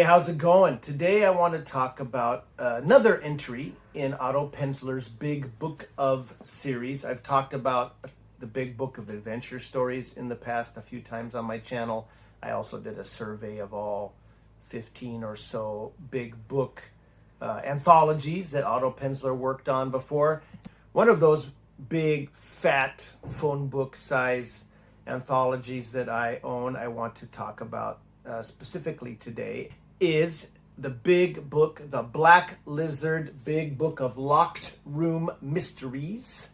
how's it going? Today I want to talk about another entry in Otto Penzler's Big Book of series. I've talked about the Big Book of Adventure stories in the past a few times on my channel. I also did a survey of all 15 or so big book anthologies that Otto Penzler worked on before. One of those big, fat, phone book size anthologies that I own, I want to talk about specifically today, is the big book, the Black Lizard Big Book of Locked Room Mysteries.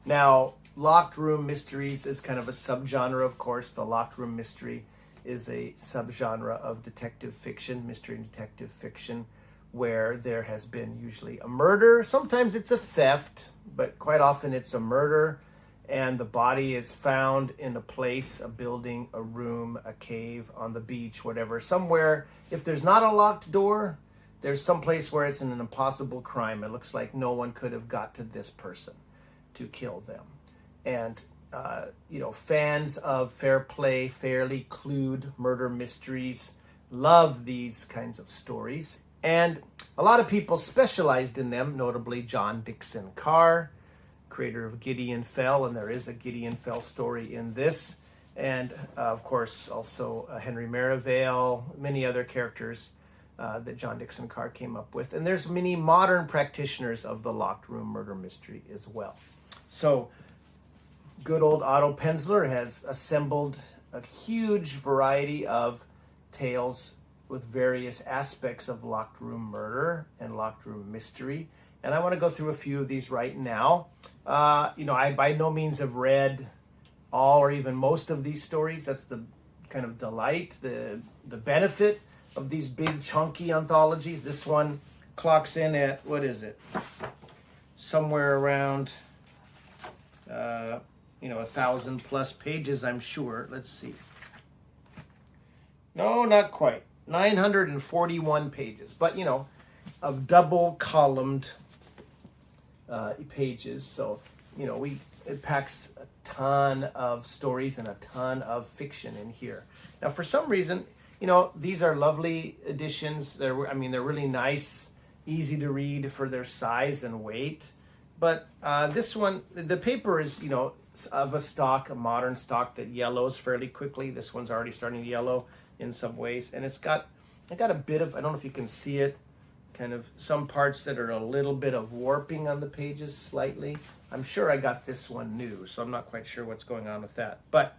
Now, Locked Room Mysteries is kind of a subgenre, of course. The Locked Room Mystery is a subgenre of detective fiction, mystery and detective fiction, where there has been usually a murder. Sometimes it's a theft, but quite often it's a murder, and the body is found in a place, a building, a room, a cave, on the beach, whatever. Somewhere, if there's not a locked door, there's some place where it's an impossible crime. It looks like no one could have got to this person to kill them. And, fans of fair play, fairly clued murder mysteries love these kinds of stories. And a lot of people specialized in them, notably Dickson Carr, creator of Gideon Fell, and there is a Gideon Fell story in this. And, of course, also Henry Merivale, many other characters that Dickson Carr came up with. And there's many modern practitioners of the locked room murder mystery as well. So, good old Otto Penzler has assembled a huge variety of tales with various aspects of locked room murder and locked room mystery. And I want to go through a few of these right now. I by no means have read all or even most of these stories. That's the kind of delight, the benefit of these big chunky anthologies. This one clocks in at, what is it? Somewhere around, 1,000 plus pages, I'm sure. Let's see. No, not quite. 941 pages, but of double columned pages. So, it packs a ton of stories and a ton of fiction in here. Now, for some reason, these are lovely editions. They're really nice, easy to read for their size and weight. But this one, the paper is, of a modern stock that yellows fairly quickly. This one's already starting to yellow in some ways, and I got a bit of, I don't know if you can see it, kind of some parts that are a little bit of warping on the pages slightly. I'm sure I got this one new, so I'm not quite sure what's going on with that. But,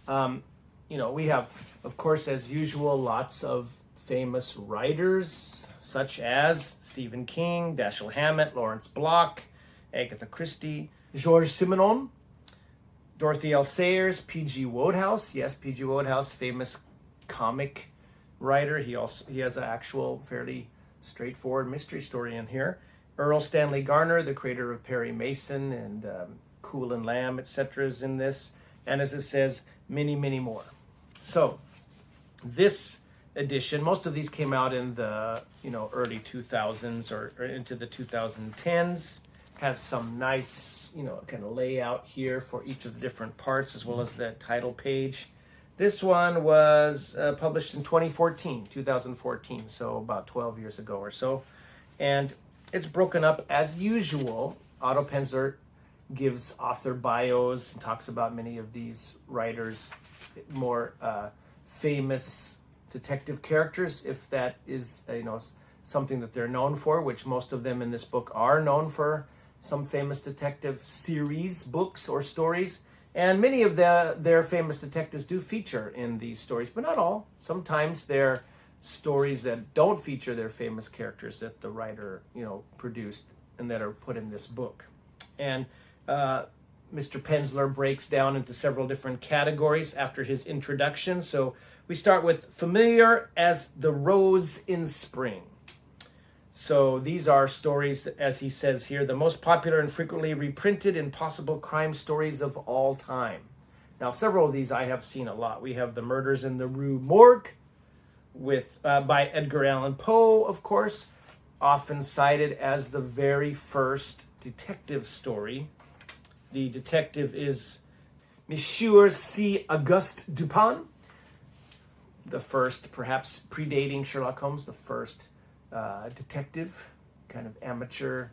we have, of course, as usual, lots of famous writers, such as Stephen King, Dashiell Hammett, Lawrence Block, Agatha Christie, Georges Simenon, Dorothy L. Sayers, P.G. Wodehouse. Yes, P.G. Wodehouse, famous comic writer. He has an actual fairly straightforward mystery story in here. Earl Stanley Garner, the creator of Perry Mason and Cool and Lamb, etc., is in this. And as it says, many, many more. So this edition, most of these came out in the early 2000s or into the 2010s. Has some nice kind of layout here for each of the different parts, as well as the title page. This one was published in 2014, so about 12 years ago or so. And it's broken up as usual. Otto Penzler gives author bios and talks about many of these writers' more famous detective characters, if that is something that they're known for, which most of them in this book are known for, some famous detective series, books, or stories. And many of their famous detectives do feature in these stories, but not all. Sometimes they're stories that don't feature their famous characters that the writer, produced and that are put in this book. And Mr. Penzler breaks down into several different categories after his introduction. So we start with familiar as the rose in spring. So these are stories, as he says here, the most popular and frequently reprinted impossible crime stories of all time. Now, several of these I have seen a lot. We have The Murders in the Rue Morgue by Edgar Allan Poe, of course, often cited as the very first detective story. The detective is Monsieur C. Auguste Dupin, the first, perhaps predating Sherlock Holmes, the first detective, kind of amateur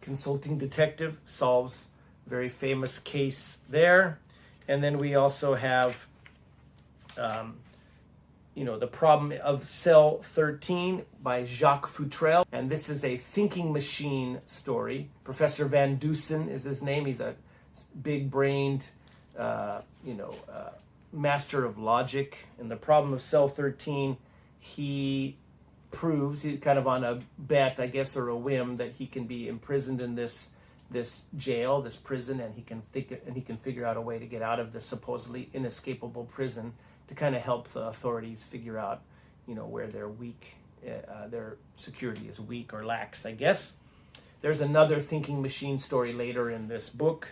consulting detective, solves a very famous case there. And then we also have, The Problem of Cell 13 by Jacques Futrelle. And this is a thinking machine story. Professor Van Dusen is his name. He's a big-brained, master of logic. In The Problem of Cell 13, he proves, he's kind of on a bet, I guess, or a whim, that he can be imprisoned in this jail, this prison, and he can figure out a way to get out of this supposedly inescapable prison to kind of help the authorities figure out, where they're weak, their security is weak or lax, I guess. There's another thinking machine story later in this book.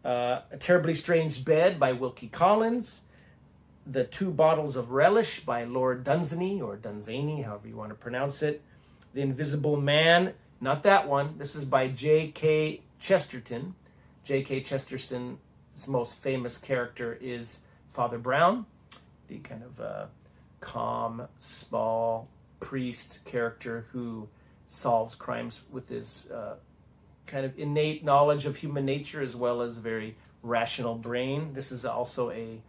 A Terribly Strange Bed by Wilkie Collins. The Two Bottles of Relish by Lord Dunsany, or Dunsany, however you want to pronounce it. The Invisible Man, not that one. This is by J.K. Chesterton. J.K. Chesterton's most famous character is Father Brown, the kind of calm, small priest character who solves crimes with his kind of innate knowledge of human nature as well as a very rational brain. This is also a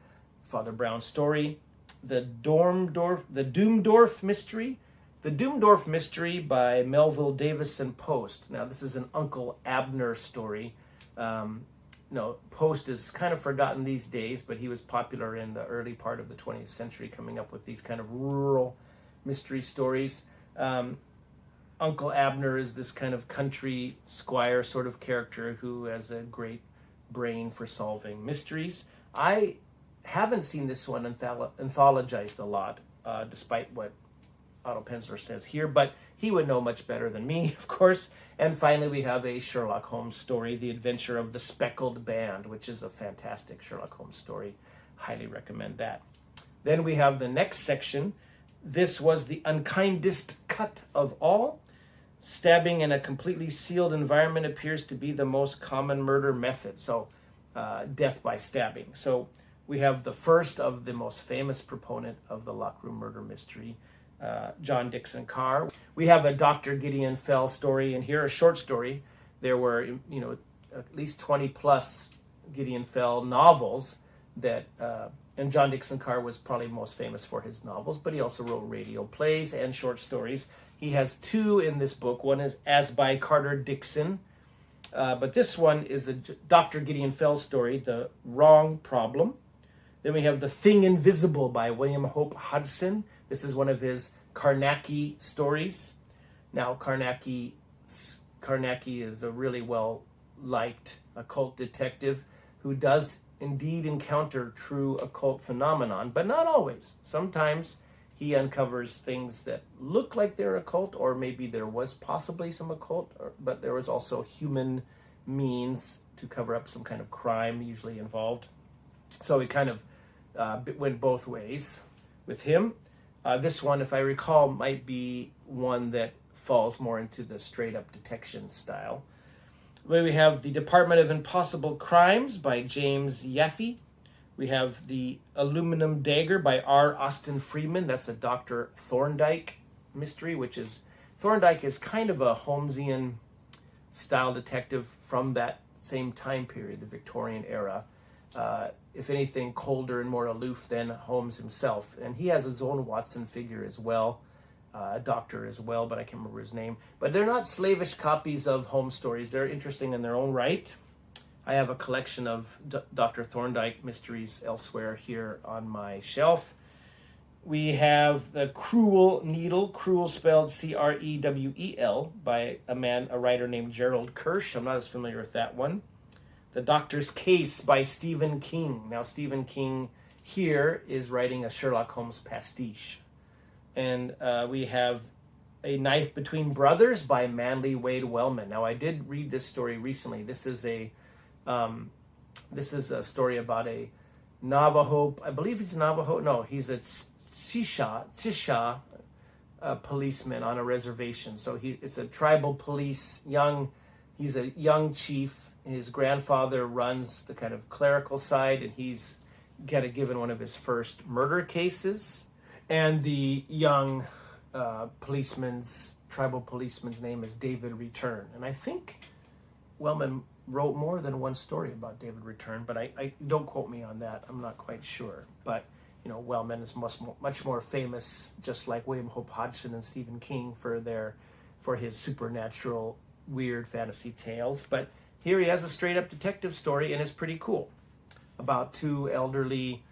Father Brown story. The Doomdorf Mystery. The Doomdorf Mystery by Melville Davison Post. Now, this is an Uncle Abner story. Post is kind of forgotten these days, but he was popular in the early part of the 20th century, coming up with these kind of rural mystery stories. Uncle Abner is this kind of country squire sort of character who has a great brain for solving mysteries. I haven't seen this one anthologized a lot, despite what Otto Penzler says here, but he would know much better than me, of course. And finally, we have a Sherlock Holmes story, The Adventure of the Speckled Band, which is a fantastic Sherlock Holmes story. Highly recommend that. Then we have the next section. This was the unkindest cut of all. Stabbing in a completely sealed environment appears to be the most common murder method. So, death by stabbing. So, we have the first of the most famous proponent of the lockroom murder mystery, John Dickson Carr. We have a Dr. Gideon Fell story in here, a short story. There were, at least 20 plus Gideon Fell novels and John Dickson Carr was probably most famous for his novels, but he also wrote radio plays and short stories. He has two in this book. One is As by Carter Dickson, but this one is a Dr. Gideon Fell story, The Wrong Problem. Then we have The Thing Invisible by William Hope Hudson. This is one of his Carnacki stories. Now, Carnacki is a really well-liked occult detective who does indeed encounter true occult phenomenon, but not always. Sometimes he uncovers things that look like they're occult, or maybe there was possibly some occult, but there was also human means to cover up some kind of crime usually involved. So it kind of went both ways with him. This one, if I recall, might be one that falls more into the straight-up detection style. Then we have The Department of Impossible Crimes by James Yaffe. We have The Aluminum Dagger by R. Austin Freeman. That's a Dr. Thorndyke mystery, Thorndyke is kind of a Holmesian style detective from that same time period, the Victorian era. If anything, colder and more aloof than Holmes himself. And he has his own Watson figure as well, a doctor as well, but I can't remember his name. But they're not slavish copies of Holmes stories. They're interesting in their own right. I have a collection of Dr. Thorndyke mysteries elsewhere here on my shelf. We have The Cruel Needle, Cruel spelled Crewel, by a writer named Gerald Kirsch. I'm not as familiar with that one. The Doctor's Case by Stephen King. Now, Stephen King here is writing a Sherlock Holmes pastiche. And we have A Knife Between Brothers by Manly Wade Wellman. Now, I did read this story recently. This is a story about a Navajo, I believe he's Navajo. No, he's a Tshisha policeman on a reservation. So it's a tribal police, he's a young chief. His grandfather runs the kind of clerical side, and he's kind of given one of his first murder cases. And the young tribal policeman's name is David Return. And I think Wellman wrote more than one story about David Return, but I don't quote me on that. I'm not quite sure. But Wellman is much more famous, just like William Hope Hodgson and Stephen King, for his supernatural, weird fantasy tales. But here he has a straight up detective story, and it's pretty cool, about two elderly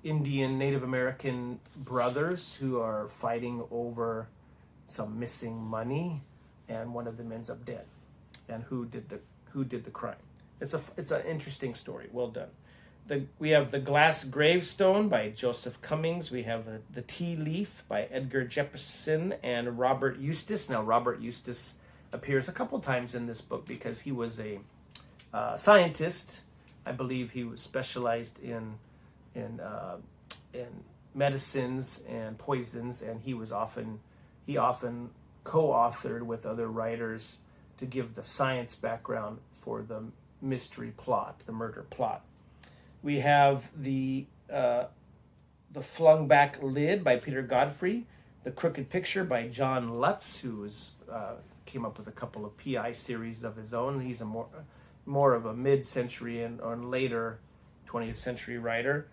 Indian Native American brothers who are fighting over some missing money, and one of them ends up dead. And who did the crime? It's an interesting story. Well done. We have The Glass Gravestone by Joseph Cummings. We have The Tea Leaf by Edgar Jepson and Robert Eustace. Now, Robert Eustace appears a couple times in this book because he was a scientist. I believe he was specialized in medicines and poisons, and he often co-authored with other writers to give the science background for the mystery plot, the murder plot. We have the Flung Back Lid by Peter Godfrey, The Crooked Picture by John Lutz, who came up with a couple of PI series of his own. He's a more of a mid-century and later 20th century writer.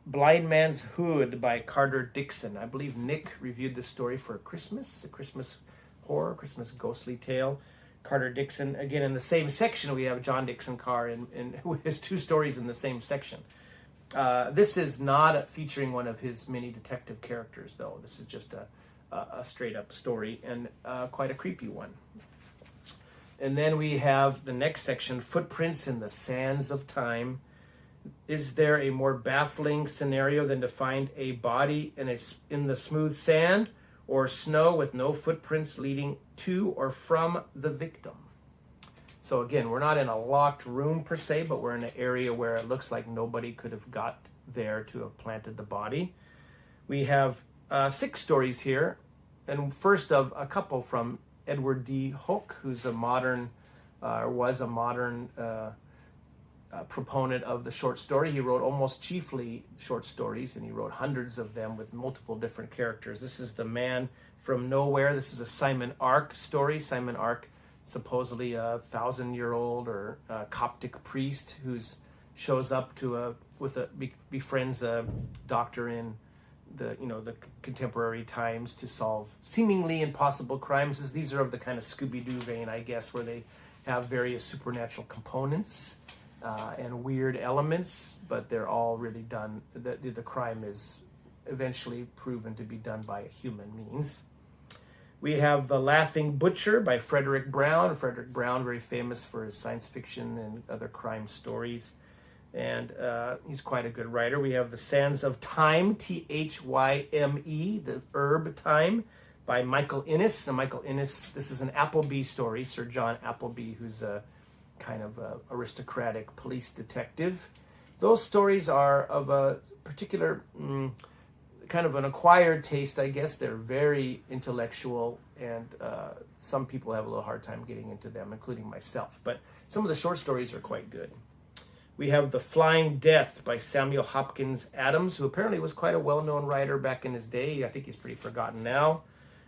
Blind Man's Hood by Carter Dickson. I believe Nick reviewed this story for a Christmas horror, Christmas ghostly tale. Carter Dickson, again in the same section, we have John Dickson Carr in his two stories in the same section. This is not featuring one of his many detective characters, though. This is just a straight up story, and quite a creepy one. And then we have the next section, Footprints in the Sands of Time. Is there a more baffling scenario than to find a body in the smooth sand or snow with no footprints leading to or from the victim? So again, we're not in a locked room per se, but we're in an area where it looks like nobody could have got there to have planted the body. We have 6 stories here, and first of a couple from Edward D. Hook, who's was a modern proponent of the short story. He wrote almost chiefly short stories, and he wrote hundreds of them with multiple different characters. This is The Man from Nowhere. This is a Simon Ark story. Simon Ark, supposedly a 1,000-year-old or Coptic priest who shows up befriends a doctor in the contemporary times to solve seemingly impossible crimes. These are of the kind of Scooby-Doo vein, I guess, where they have various supernatural components and weird elements, but they're all really done. The crime is eventually proven to be done by a human means. We have The Laughing Butcher by Frederick Brown. Frederick Brown, very famous for his science fiction and other crime stories, and he's quite a good writer. We have The Sands of Time, Thyme, the herb Time, by Michael Innes. And Michael Innes, this is an Appleby story, Sir John Appleby, who's a kind of aristocratic police detective. Those stories are of a particular kind of an acquired taste, I guess. They're very intellectual, and some people have a little hard time getting into them, including myself. But some of the short stories are quite good. We have The Flying Death by Samuel Hopkins Adams, who apparently was quite a well-known writer back in his day. I think he's pretty forgotten now.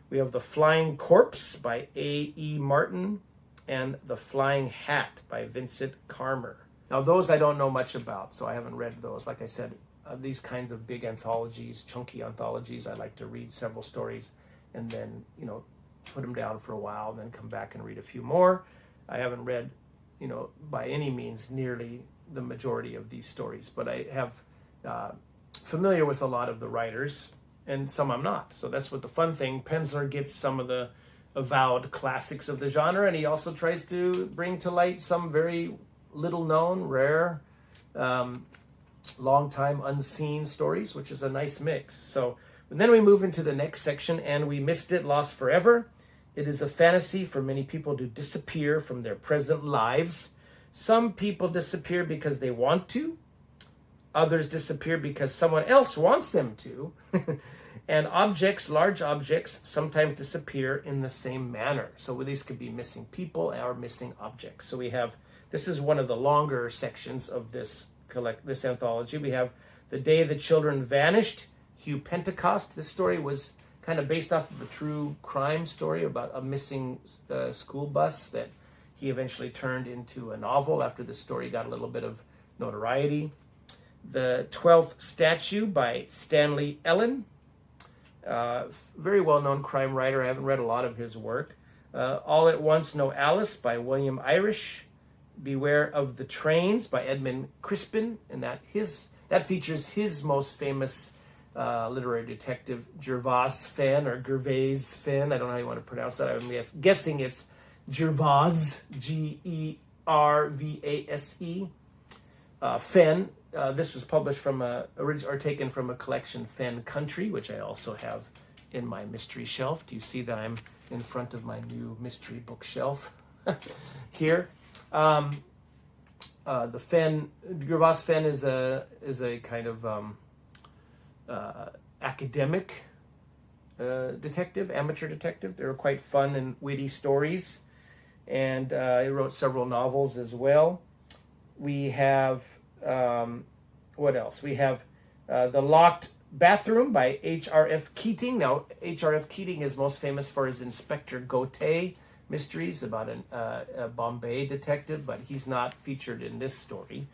We have The Flying Corpse by A.E. Martin, and The Flying Hat by Vincent Carmer. Now, those I don't know much about, so I haven't read those. Like I said, these kinds of big anthologies, chunky anthologies, I like to read several stories and then, put them down for a while, and then come back and read a few more. I haven't read, by any means nearly the majority of these stories, but I have familiar with a lot of the writers, and some I'm not. So that's what the fun thing. Penzler gets some of the avowed classics of the genre, and he also tries to bring to light some very little known, rare, long time unseen stories, which is a nice mix. So and then we move into the next section, and We Missed It, Lost Forever. It is a fantasy for many people to disappear from their present lives. Some people disappear because they want to. Others disappear because someone else wants them to. And objects, large objects, sometimes disappear in the same manner. So these could be missing people or missing objects. So this is one of the longer sections of this anthology. We have The Day the Children Vanished, Hugh Pentecost. This story was kind of based off of a true crime story about a missing school bus that he eventually turned into a novel after the story got a little bit of notoriety. The 12th Statue by Stanley Ellen. Very well-known crime writer. I haven't read a lot of his work. All at Once, No Alice by William Irish. Beware of the Trains by Edmund Crispin, and that features his most famous literary detective, Gervais Fenn, or Gervais Fenn. I don't know how you want to pronounce that. I'm guessing it's Gervais, Gervase. Fenn. This was published from taken from a collection, Fenn Country, which I also have in my mystery shelf. Do you see that I'm in front of my new mystery bookshelf here? The Fenn, Gervais Fenn is a kind of academic detective, amateur detective. They were quite fun and witty stories, and he wrote several novels as well. We have what else? We have The Locked Bathroom by H.R.F. Keating. Now, H.R.F. Keating is most famous for his Inspector Gautier mysteries about a Bombay detective, but he's not featured in this story.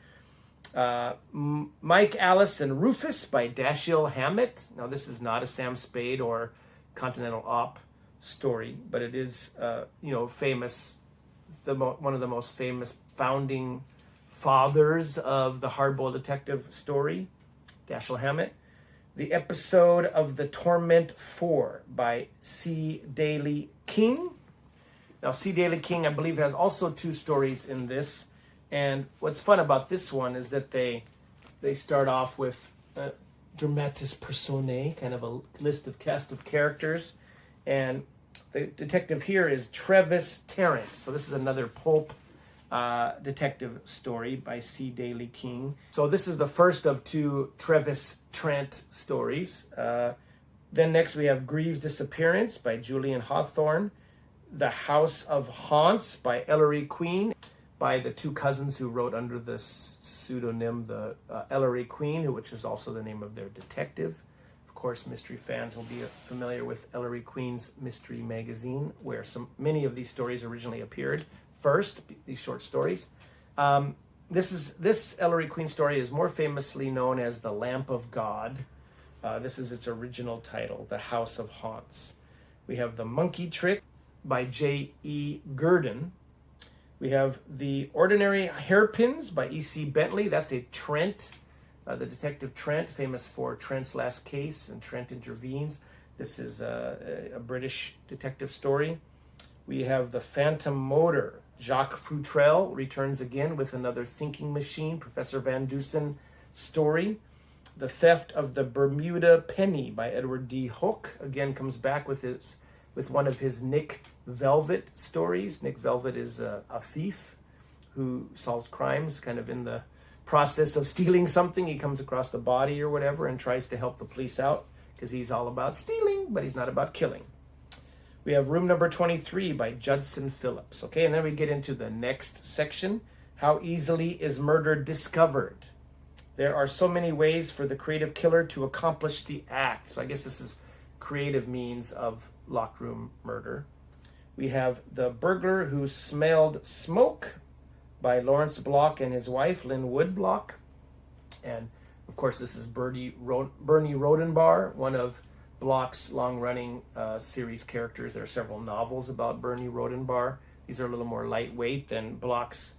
Mike, Alice, and Rufus by Dashiell Hammett. Now, this is not a Sam Spade or Continental Op story, but it is, famous. One of the most famous founding fathers of the hardboiled detective story, Dashiell Hammett. The Episode of the Torment 4 by C. Daley King. Now, C. Daley King, I believe, has also 2 stories in this. And what's fun about this one is that they start off with dramatis personae, kind of a cast of characters. And the detective here is Travis Tarrant. So this is another pulp detective story by C. Daley King. So this is the first of 2 Travis Tarrant stories. Then next we have Greaves' Disappearance by Julian Hawthorne. The House of Haunts by Ellery Queen, by the 2 cousins who wrote under the pseudonym the Ellery Queen, which is also the name of their detective. Of course, mystery fans will be familiar with Ellery Queen's mystery magazine, where many of these stories originally appeared first, these short stories. This Ellery Queen story is more famously known as The Lamp of God. This is its original title, The House of Haunts. We have The Monkey Trick by J.E. Gurdon. We have The Ordinary Hairpins by E.C. Bentley. That's a Trent, the detective Trent, famous for Trent's Last Case and Trent Intervenes. This is a British detective story. We have The Phantom Motor. Jacques Futrelle returns again with another thinking machine, Professor Van Dusen story. The Theft of the Bermuda Penny by Edward D. Hook, again comes back with one of his Nick Velvet stories. Nick Velvet is a thief who solves crimes, kind of in the process of stealing something. He comes across the body or whatever and tries to help the police out because he's all about stealing, but he's not about killing. We have Room Number 23 by Judson Phillips. Okay, and then we get into the next section. How easily is murder discovered? There are so many ways for the creative killer to accomplish the act. So I guess this is creative means of locked room murder. We have The Burglar Who Smelled Smoke by Lawrence Block and his wife, Lynn Wood Block. And, of course, this is Bernie Rodenbar, one of Block's long-running series characters. There are several novels about Bernie Rodenbar. These are a little more lightweight than Block's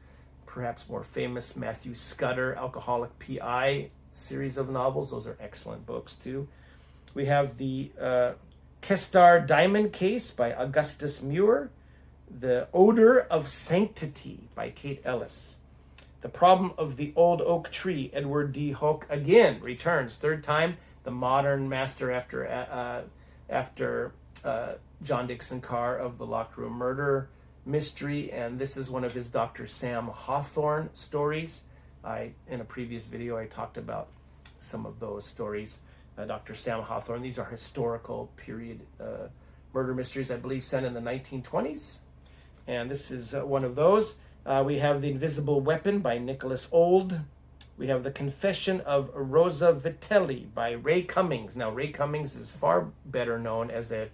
perhaps more famous Matthew Scudder, Alcoholic P.I. series of novels. Those are excellent books, too. We have the Kestar Diamond Case by Augustus Muir. The Odor of Sanctity by Kate Ellis. The Problem of the Old Oak Tree, Edward D. Hook, again returns, 3rd time, the modern master after John Dickson Carr of the Locked Room Murder mystery, and this is one of his Dr. Sam Hawthorne stories. In a previous video, I talked about some of those stories. Dr. Sam Hawthorne, these are historical period murder mysteries, I believe, set in the 1920s. And this is one of those. We have The Invisible Weapon by Nicholas Old. We have The Confession of Rosa Vitelli by Ray Cummings. Now, Ray Cummings is far better known as an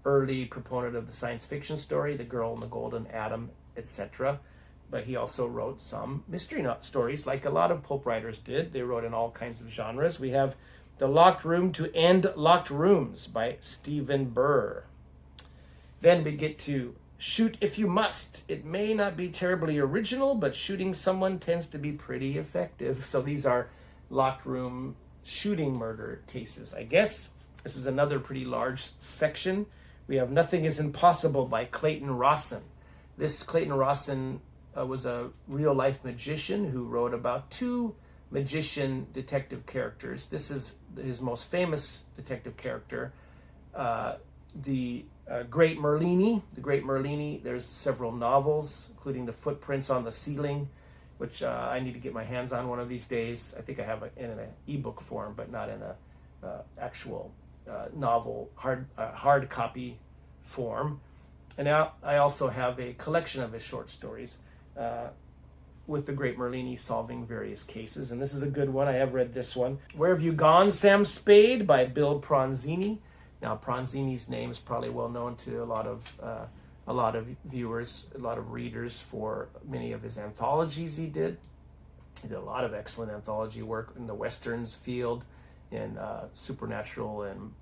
early proponent of the science fiction story, The Girl in the Golden Atom, etc. But he also wrote some mystery stories, like a lot of pulp writers did. They wrote in all kinds of genres. We have The Locked Room to End Locked Rooms by Stephen Burr. Then we get to Shoot If You Must. It may not be terribly original, but shooting someone tends to be pretty effective. So these are locked room shooting murder cases, I guess. This is another pretty large section. We have Nothing is Impossible by Clayton Rawson. This Clayton Rawson was a real-life magician who wrote about 2 magician detective characters. This is his most famous detective character, the Great Merlini. The Great Merlini, there's several novels, including The Footprints on the Ceiling, which I need to get my hands on one of these days. I think I have it in an ebook form, but not in a actual novel, hard copy form. And now I also have a collection of his short stories with the Great Merlini solving various cases. And this is a good one. I have read this one. Where Have You Gone, Sam Spade by Bill Pronzini. Now, Pronzini's name is probably well known to a lot of viewers, a lot of readers for many of his anthologies he did. He did a lot of excellent anthology work in the Westerns field, in supernatural and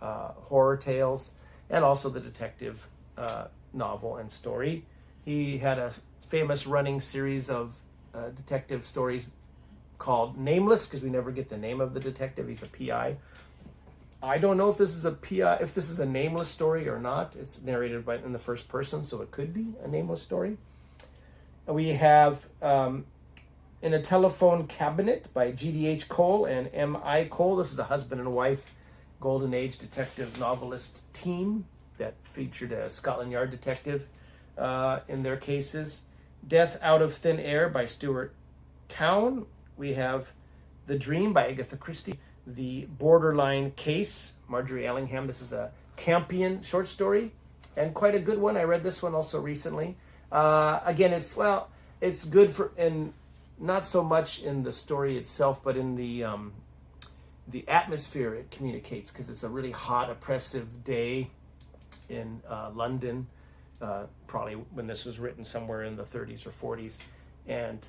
horror tales, and also the detective novel and story. He had a famous running series of detective stories called Nameless, because we never get the name of the detective. He's a PI. I don't know if this is a PI, if this is a nameless story or not. It's narrated in the first person, so it could be a nameless story. We have In a Telephone Cabinet by G.D.H. Cole and M.I. Cole. This is a husband and wife Golden Age detective novelist team that featured a Scotland Yard detective in their cases. Death Out of Thin Air by Stuart Cowan. We have The Dream by Agatha Christie. The Borderline Case, Marjorie Allingham. This is a Campion short story, and quite a good one. I read this one also recently. Again, it's good for, and not so much in the story itself, but in the atmosphere it communicates, because it's a really hot, oppressive day in London, probably when this was written somewhere in the 30s or 40s, and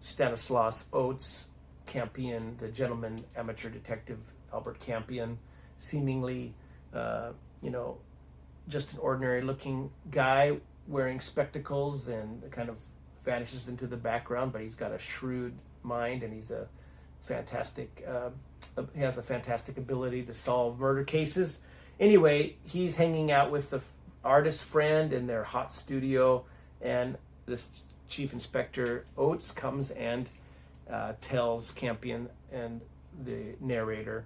Stanislaus Oates Campion, the gentleman amateur detective Albert Campion, seemingly, just an ordinary looking guy wearing spectacles and kind of vanishes into the background, but he's got a shrewd mind, and he's he has a fantastic ability to solve murder cases. Anyway, he's hanging out with the artist friend in their hot studio, and this Chief Inspector Oates comes and tells Campion and the narrator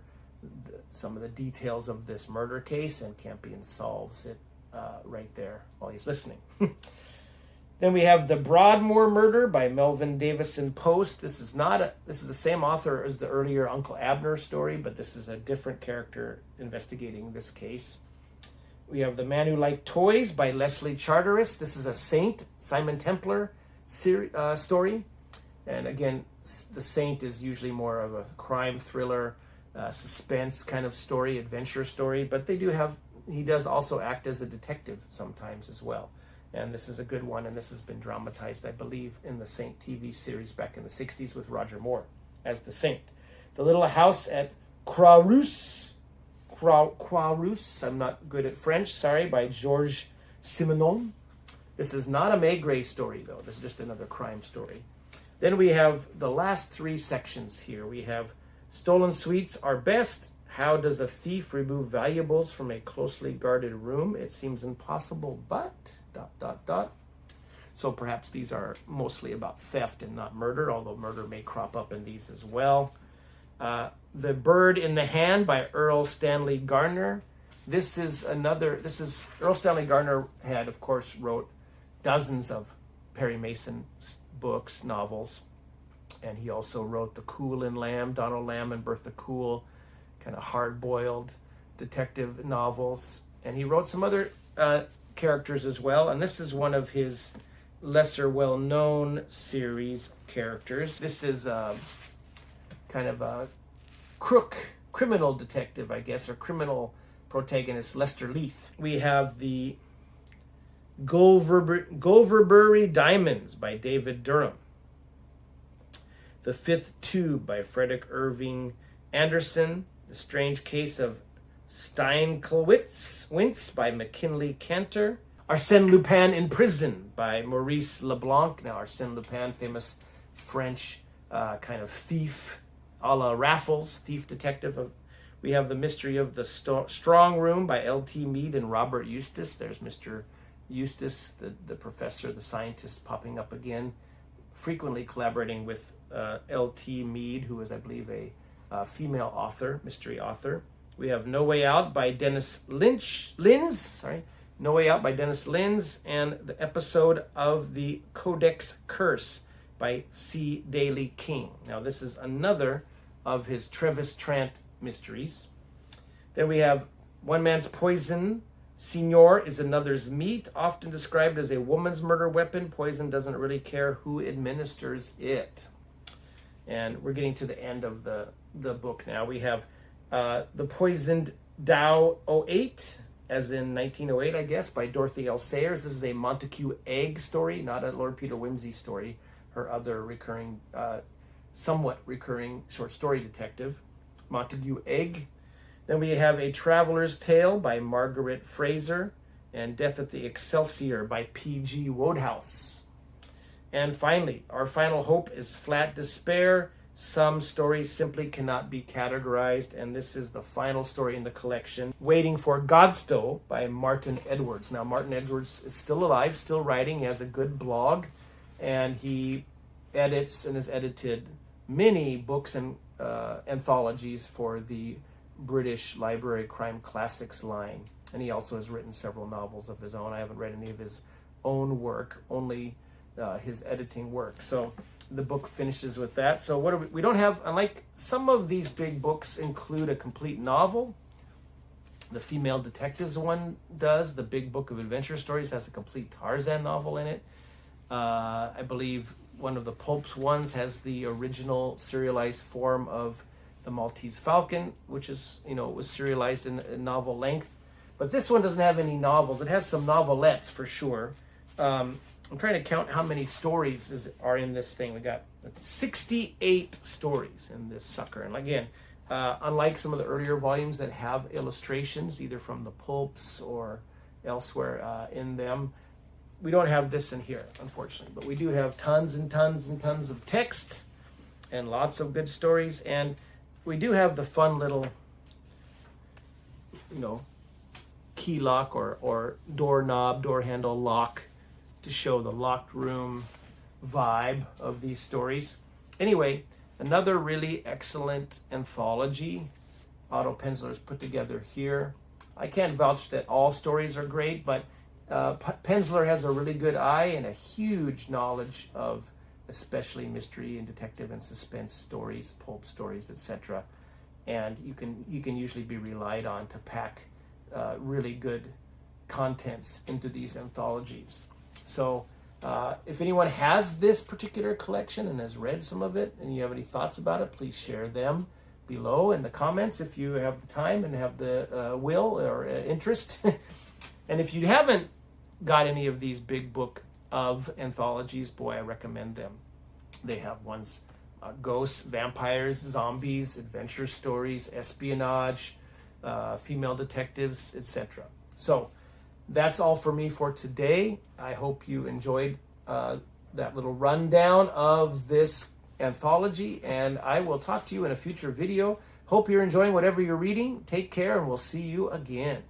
some of the details of this murder case, and Campion solves it right there while he's listening. Then we have The Broadmoor Murder by Melvin Davison Post. This is the same author as the earlier Uncle Abner story, but this is a different character investigating this case. We have The Man Who Liked Toys by Leslie Charteris. This is a Saint, Simon Templar story. And again, the Saint is usually more of a crime thriller, suspense kind of story, adventure story. But he does also act as a detective sometimes as well. And this is a good one, and this has been dramatized, I believe, in the Saint TV series back in the 60s with Roger Moore as the Saint. The Little House at Croix-Rousse, I'm not good at French, sorry, by Georges Simenon. This is not a Maigret story, though. This is just another crime story. Then we have the last 3 sections here. We have Stolen Sweets Are Best. How does a thief remove valuables from a closely guarded room? It seems impossible, but... ... So perhaps these are mostly about theft and not murder, although murder may crop up in these as well. The Bird in the Hand by Earl Stanley Garner. Earl Stanley Garner had, of course, wrote dozens of Perry Mason books, novels, and he also wrote The Cool and Lamb, Donald Lamb and Bertha Cool, kind of hard-boiled detective novels, and he wrote some other characters as well, and this is one of his lesser well-known series characters. This is kind of a criminal detective, I guess, or criminal protagonist, Lester Leith. We have the Gulverbury Diamonds by David Durham. The Fifth Tube by Frederick Irving Anderson. The Strange Case of Steinklewitz by McKinley Cantor. Arsène Lupin in Prison by Maurice Leblanc. Now, Arsène Lupin, famous French kind of thief, a la Raffles, thief detective. We have The Mystery of the Strong Room by L.T. Mead and Robert Eustace. There's Mr. Eustace, the professor, the scientist, popping up again, frequently collaborating with L.T. Mead, who is, I believe, a female author, mystery author. We have No Way Out by Dennis Linz, No Way Out by Dennis Linz, and the episode of the Codex Curse by C. Daly King. Now, this is another of his Travis Trant mysteries. Then we have One Man's Poison, Signor is Another's Meat, often described as a woman's murder weapon. Poison doesn't really care who administers it. And we're getting to the end of the book now. We have The Poisoned Dow 08, as in 1908, I guess, by Dorothy L. Sayers. This is a Montague Egg story, not a Lord Peter Wimsey story, her other recurring, somewhat recurring short story detective, Montague Egg. Then we have A Traveler's Tale by Margaret Fraser, and Death at the Excelsior by P.G. Wodehouse. And finally, our final hope is Flat Despair. Some stories simply cannot be categorized, and this is the final story in the collection, Waiting for Godstow by Martin Edwards. Now, Martin Edwards is still alive, still writing. He has a good blog, and he edits and has edited many books and anthologies for the British Library Crime Classics line. And he also has written several novels of his own. I haven't read any of his own work, only his editing work. So the book finishes with that. So we don't have, unlike some of these big books include a complete novel. The Female Detectives one does. The Big Book of Adventure Stories has a complete Tarzan novel in it. I believe one of the Pulp's ones has the original serialized form of The Maltese Falcon, which is, was serialized in novel length. But this one doesn't have any novels. It has some novelettes for sure. I'm trying to count how many stories are in this thing. We got 68 stories in this sucker. And again, unlike some of the earlier volumes that have illustrations, either from the pulps or elsewhere in them, we don't have this in here, unfortunately. But we do have tons and tons and tons of text and lots of good stories. And we do have the fun little, key lock or door handle lock to show the locked room vibe of these stories. Anyway, another really excellent anthology Otto Penzler has put together here. I can't vouch that all stories are great, but Penzler has a really good eye and a huge knowledge of especially mystery and detective and suspense stories, pulp stories, etc. And you can usually be relied on to pack really good contents into these anthologies. So if anyone has this particular collection and has read some of it and you have any thoughts about it, please share them below in the comments if you have the time and have the will or interest. And if you haven't got any of these big book of anthologies, boy, I recommend them. They have ones, ghosts, vampires, zombies, adventure stories, espionage, female detectives, etc. So that's all for me for today. I hope you enjoyed that little rundown of this anthology, and I will talk to you in a future video. Hope you're enjoying whatever you're reading. Take care, and we'll see you again.